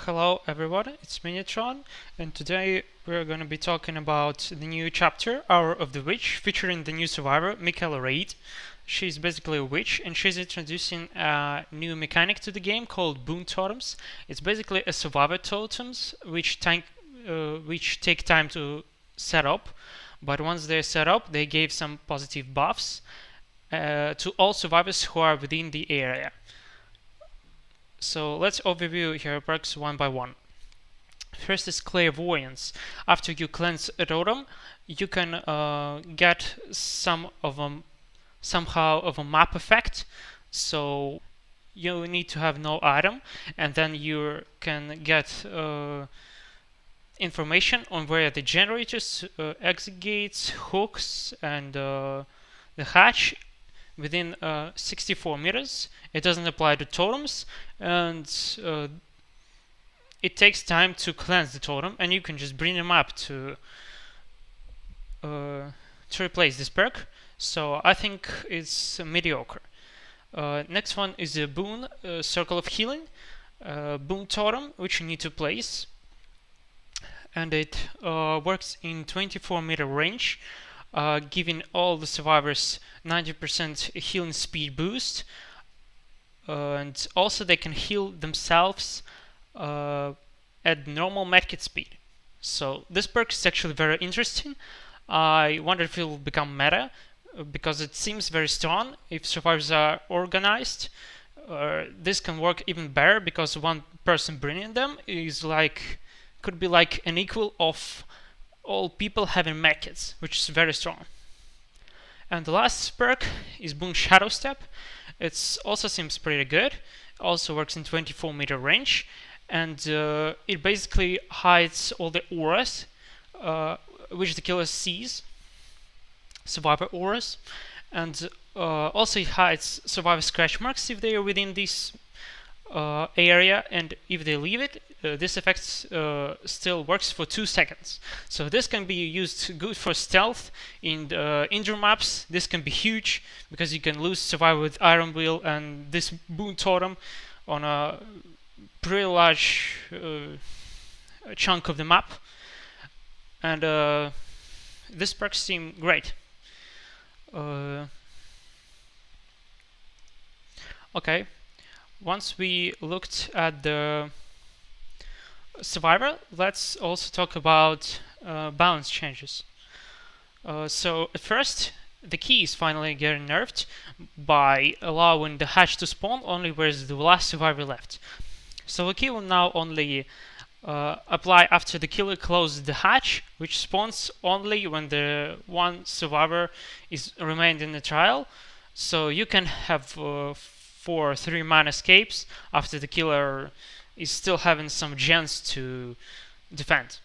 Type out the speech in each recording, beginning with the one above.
Hello everyone, it's Minitron, and today we're going to be talking about the new chapter, Hour of the Witch, featuring the new survivor, Michaela Reid. She's basically a witch, and she's introducing a new mechanic to the game called Boon Totems. It's basically a survivor totems which take time to set up, but once they're set up, they gave some positive buffs to all survivors who are within the area. So let's overview her perks one by one. First is Clairvoyance. After you cleanse a totem, you can get somehow of a map effect. So you need to have no item, and then you can get information on where the generators, exit gates, hooks, and the hatch within 64 meters. It doesn't apply to totems, and it takes time to cleanse the totem, and you can just bring them up to replace this perk. So I think it's mediocre. Next one is a boon, Circle of Healing, boon totem, which you need to place, and it works in 24-meter range, giving all the survivors 90% healing speed boost, and also they can heal themselves at normal medkit speed. So this perk is actually very interesting. I wonder if it will become meta, because it seems very strong if survivors are organized. This can work even better because one person bringing them could be like an equal of all people having medkits, which is very strong. And the last perk is Boon Shadow Step. It also seems pretty good. Also works in 24-meter range, and it basically hides all the auras which the killer sees, survivor auras, and also it hides survivor scratch marks if they are within this area, and if they leave it, this effect still works for 2 seconds. So this can be used good for stealth in indoor maps. This can be huge because you can lose survivor with Iron Wheel and this Boon Totem on a pretty large chunk of the map, and this perks seem great. Okay, once we looked at the survivor, let's also talk about balance changes. So at first, the key is finally getting nerfed by allowing the hatch to spawn only where the last survivor left. So the key will now only apply after the killer closes the hatch, which spawns only when the one survivor is remained in the trial. So you can have 4 3-man escapes after the killer is still having some gens to defend,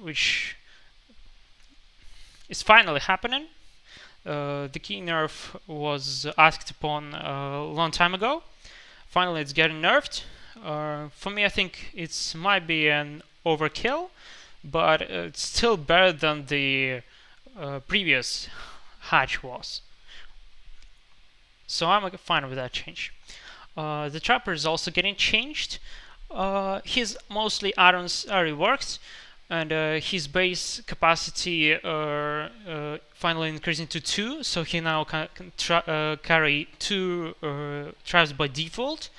which is finally happening. The key nerf was asked upon a long time ago. Finally, it's getting nerfed. For me, I think it might be an overkill, but it's still better than the previous hatch was. So I'm fine with that change. The trapper is also getting changed. His mostly items are reworked, and his base capacity finally increasing to 2, so he now can carry 2 traps by default.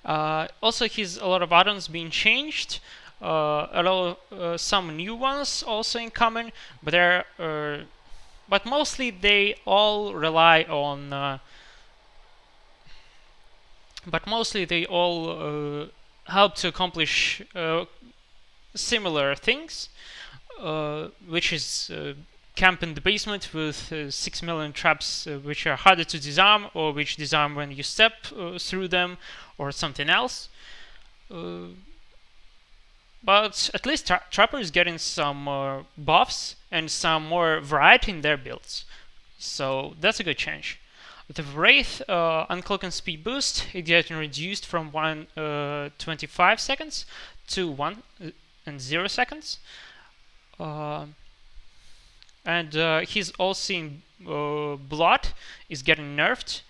Also, a lot of items being changed, some new ones also incoming, but mostly they all rely on. But mostly they all help to accomplish similar things, which is camp in the basement with 6 million traps which are harder to disarm, or which disarm when you step through them, or something else. But at least Trapper is getting some buffs and some more variety in their builds. So that's a good change. The Wraith uncloaking speed boost is getting reduced from 1.25 seconds to 1 and 0 seconds. And his all-seeing blood is getting nerfed.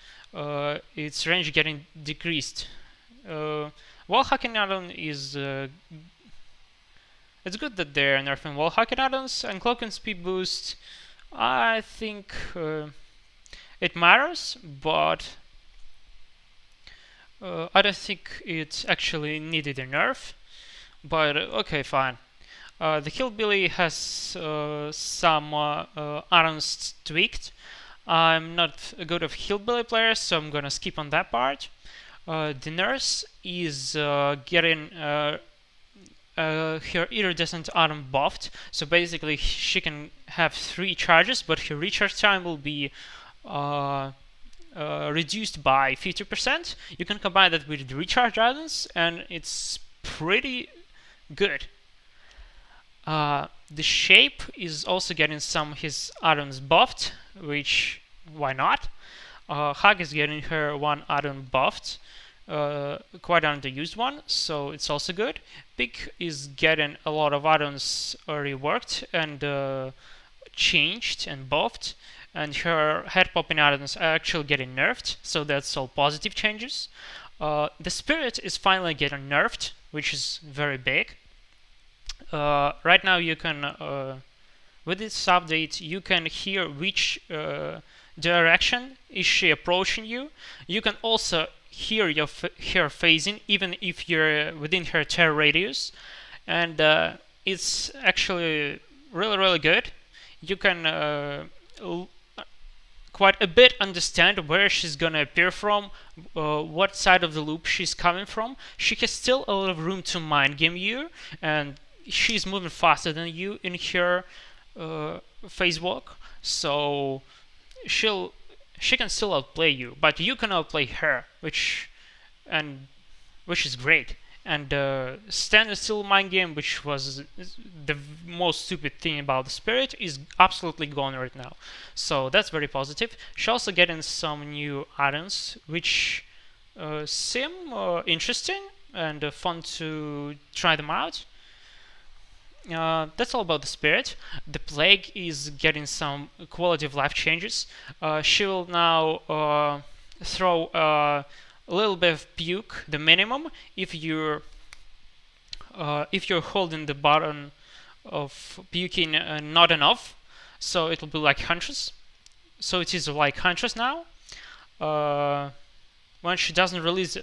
Its range getting decreased. Well, wall hacking add-on is it's good that they're nerfing wall hacking add-ons, and cloak and speed boost. I think it matters, but I don't think it actually needed a nerf. But okay, fine. The Hillbilly has some add-ons tweaked. I'm not a good of Hillbilly player, so I'm gonna skip on that part. The nurse is getting her iridescent atom buffed, so basically she can have 3 charges, but her recharge time will be reduced by 50%. You can combine that with the recharge items, and it's pretty good. The shape is also getting some of his items buffed, which why not? Hug is getting her 1 atom buffed, quite an underused one, so it's also good. Pig is getting a lot of items reworked and changed and buffed, and her head popping items are actually getting nerfed, so that's all positive changes. The spirit is finally getting nerfed, which is very big. Right now you can with this update you can hear which direction is she approaching you. You can also hear her phasing even if you're within her terror radius, and it's actually really good. You can quite a bit understand where she's gonna appear from, what side of the loop she's coming from. She has still a lot of room to mind game you, and she's moving faster than you in her phase walk, so she can still outplay you, but you can outplay her, which is great. And standing still mind game, which was the most stupid thing about the spirit, is absolutely gone right now. So that's very positive. She also getting some new add-ons, which seem interesting and fun to try them out. That's all about the spirit. The plague is getting some quality of life changes. She will now throw a little bit of puke, the minimum, if you're holding the button of puking not enough. So it'll be like Huntress. So it is like Huntress now. When she doesn't release,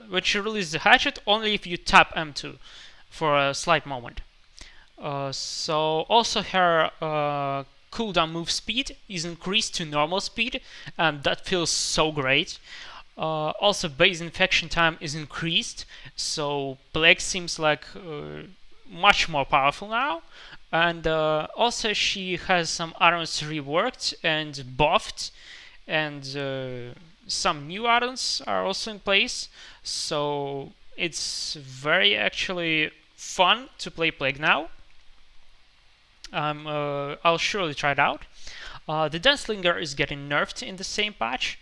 when she releases the hatchet, only if you tap M2 for a slight moment. So also her cooldown move speed is increased to normal speed, and that feels so great. Also base infection time is increased, so Plague seems like much more powerful now. And also she has some items reworked and buffed, and some new items are also in place, so it's very actually fun to play Plague now. I'll surely try it out. The Dancelinger is getting nerfed in the same patch.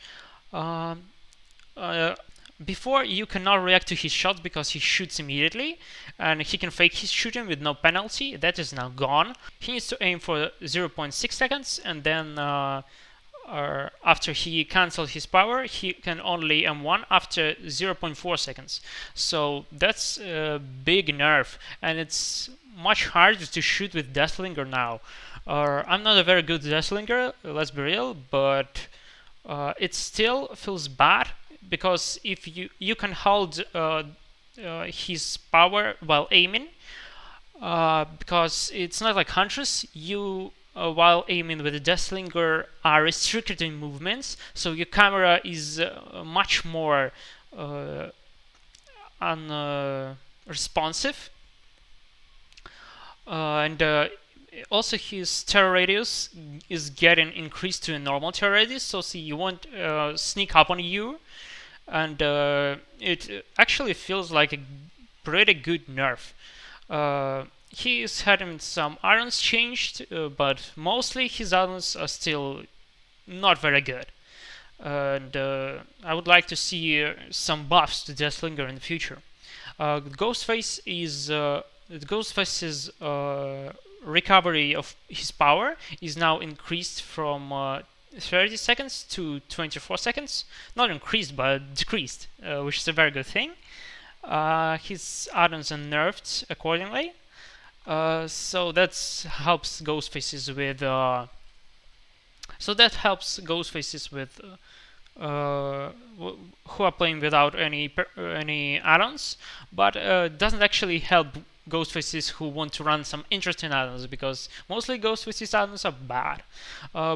Before, you cannot react to his shots because he shoots immediately, and he can fake his shooting with no penalty. That is now gone. He needs to aim for 0.6 seconds, and then after he cancels his power, he can only M1 after 0.4 seconds. So that's a big nerf, and it's much harder to shoot with Deathlinger now. I'm not a very good Deathlinger, let's be real, but it still feels bad because if you can hold his power while aiming, because it's not like Huntress. You while aiming with the Deathlinger are restricted in movements, so your camera is much more unresponsive. And also his terror radius is getting increased to a normal terror radius, so see, you won't sneak up on you, and it actually feels like a pretty good nerf. He's having some items changed, but mostly his items are still not very good. And I would like to see some buffs to Deathlinger in the future. Ghostface's recovery of his power is now increased from 30 seconds to 24 seconds. Not increased, but decreased, which is a very good thing. his items are nerfed accordingly. So that helps Ghostfaces with who are playing without any add-ons, but doesn't actually help Ghostfaces who want to run some interesting add-ons, because mostly Ghostfaces add-ons are bad.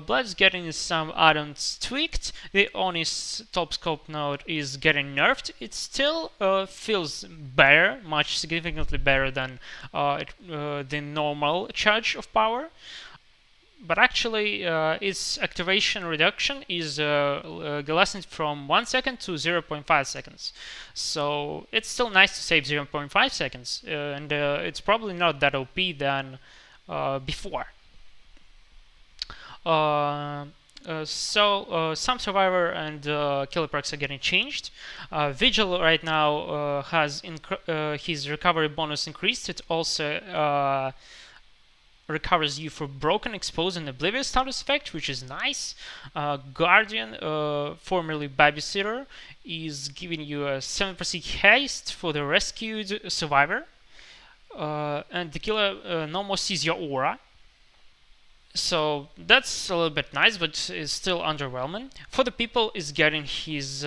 Blood's getting some add-ons tweaked. The Oni's top scope node is getting nerfed. It still feels better, much significantly better than the normal charge of power. But actually, its activation reduction is lessened from 1 second to 0.5 seconds. So it's still nice to save 0.5 seconds, and it's probably not that OP than before. Some survivor and killer perks are getting changed. Vigil right now has his recovery bonus increased. It also recovers you for broken, exposed, and oblivious status effect, which is nice. Guardian, formerly Babysitter, is giving you a 7% haste for the rescued survivor. And the killer no more sees your aura. So that's a little bit nice, but it's still underwhelming. For the people, is getting his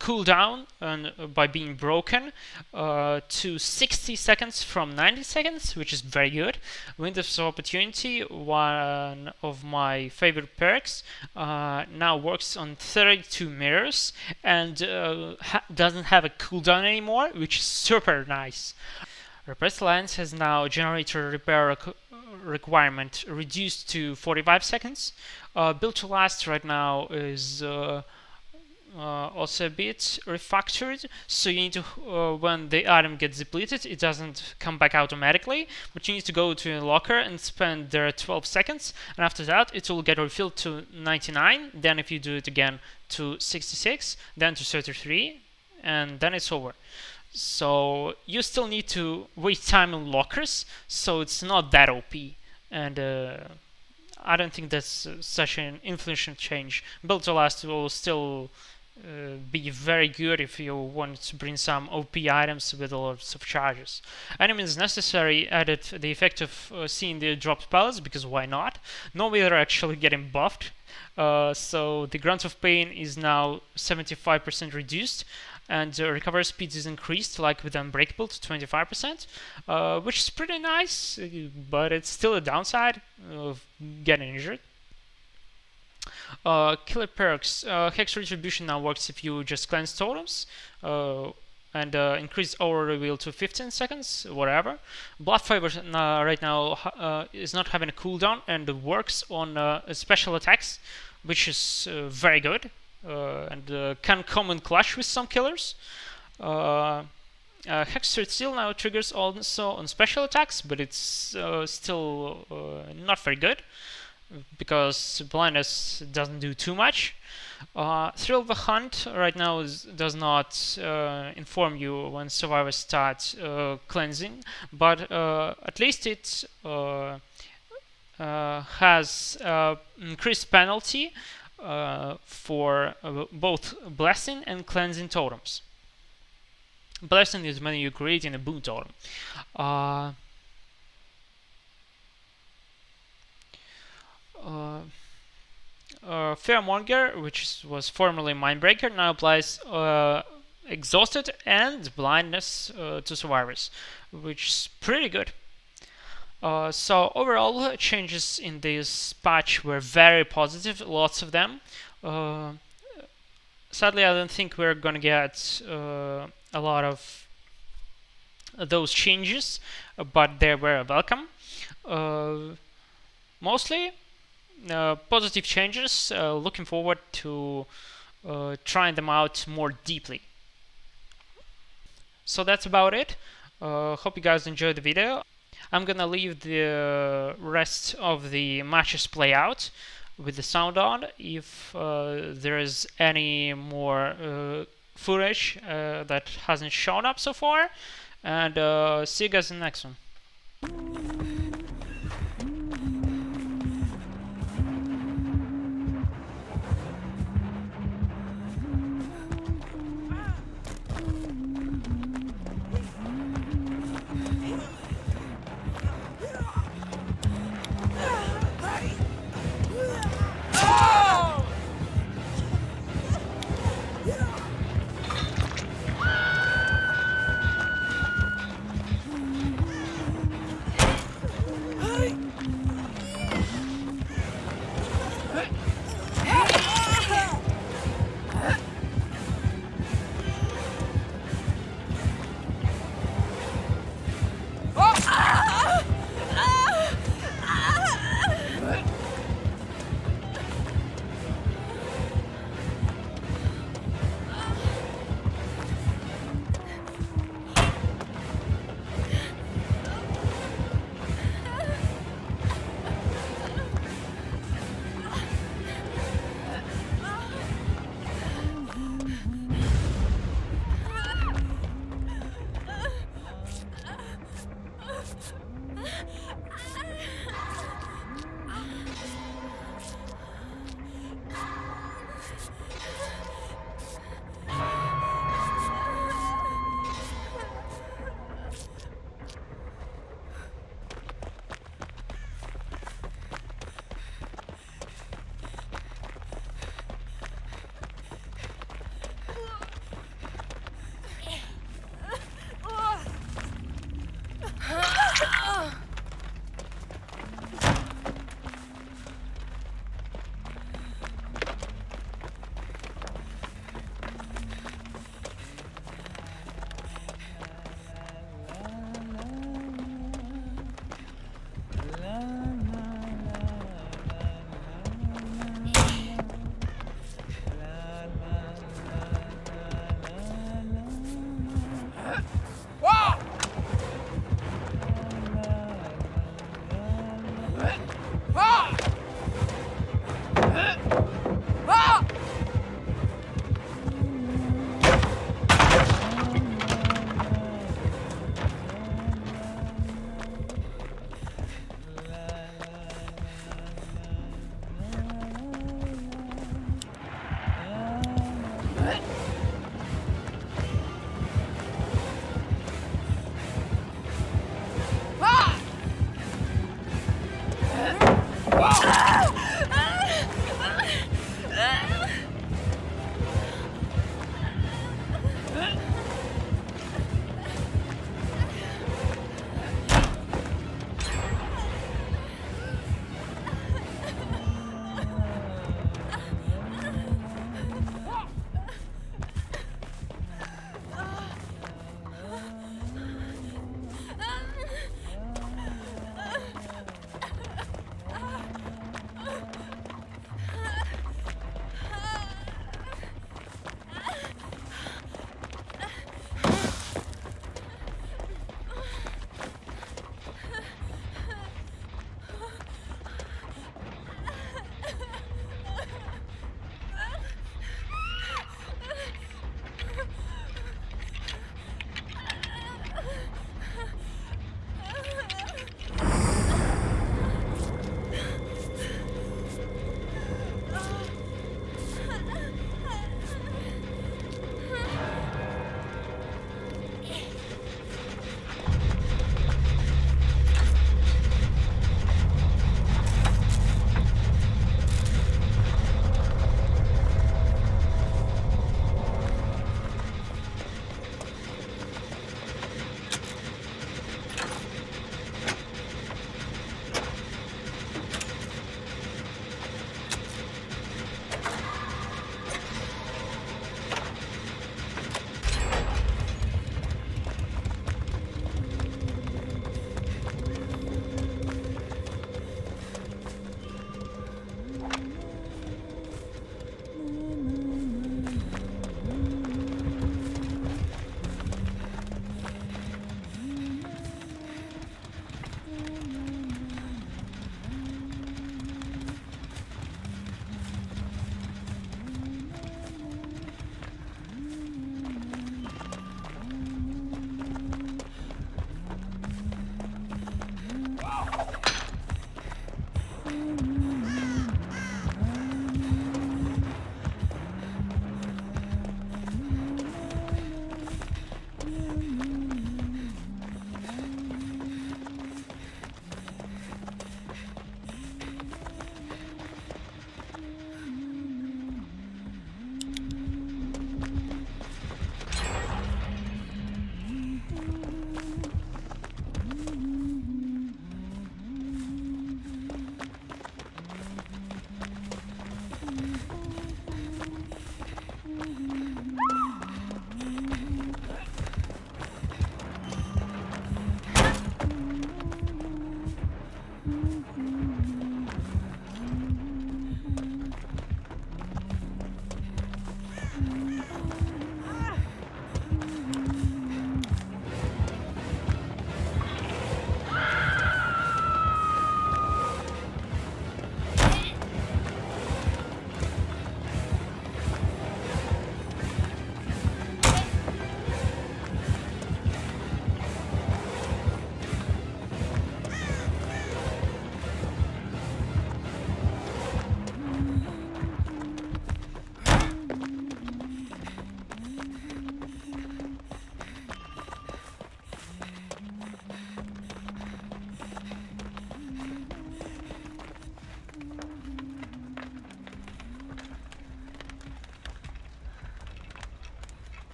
cooldown and by being broken to 60 seconds from 90 seconds, which is very good. Windows of Opportunity, one of my favorite perks, now works on 32 mirrors and doesn't have a cooldown anymore, which is super nice. Repressed Lens has now generator repair requirement reduced to 45 seconds. Build to Last right now is also a bit refactored, so you need to when the item gets depleted, it doesn't come back automatically, but you need to go to a locker and spend there 12 seconds, and after that it will get refilled to 99, then if you do it again to 66, then to 33, and then it's over. So you still need to waste time in lockers, so it's not that OP, and I don't think that's such an influential change. Build to Last will still be very good if you want to bring some OP items with lots of charges. Enemies Necessary added the effect of seeing the dropped pellets, because why not? Nobody are actually getting buffed, so the Grunt of Pain is now 75% reduced, and recovery speed is increased, like with Unbreakable, to 25%, which is pretty nice, but it's still a downside of getting injured. Killer perks. Hex Retribution now works if you just cleanse totems, and increase aura reveal to 15 seconds, whatever. Blood Favor right now is not having a cooldown and works on special attacks, which is very good, and can come in clutch with some killers. Hexed Steel now triggers also on special attacks, but it's still not very good, because blindness doesn't do too much. Thrill of the Hunt right now does not inform you when survivors start cleansing, but at least it has increased penalty for both blessing and cleansing totems. Blessing is when you create in a boon totem. Fearmonger, which was formerly Mindbreaker, now applies Exhausted and Blindness to survivors, which is pretty good. So overall, changes in this patch were very positive, lots of them. Sadly, I don't think we're gonna get a lot of those changes, but they were welcome. Mostly positive changes. Looking forward to trying them out more deeply. So that's about it. Hope you guys enjoyed the video. I'm gonna leave the rest of the matches play out with the sound on. If there is any more footage that hasn't shown up so far, and see you guys in the next one.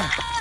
Ugh.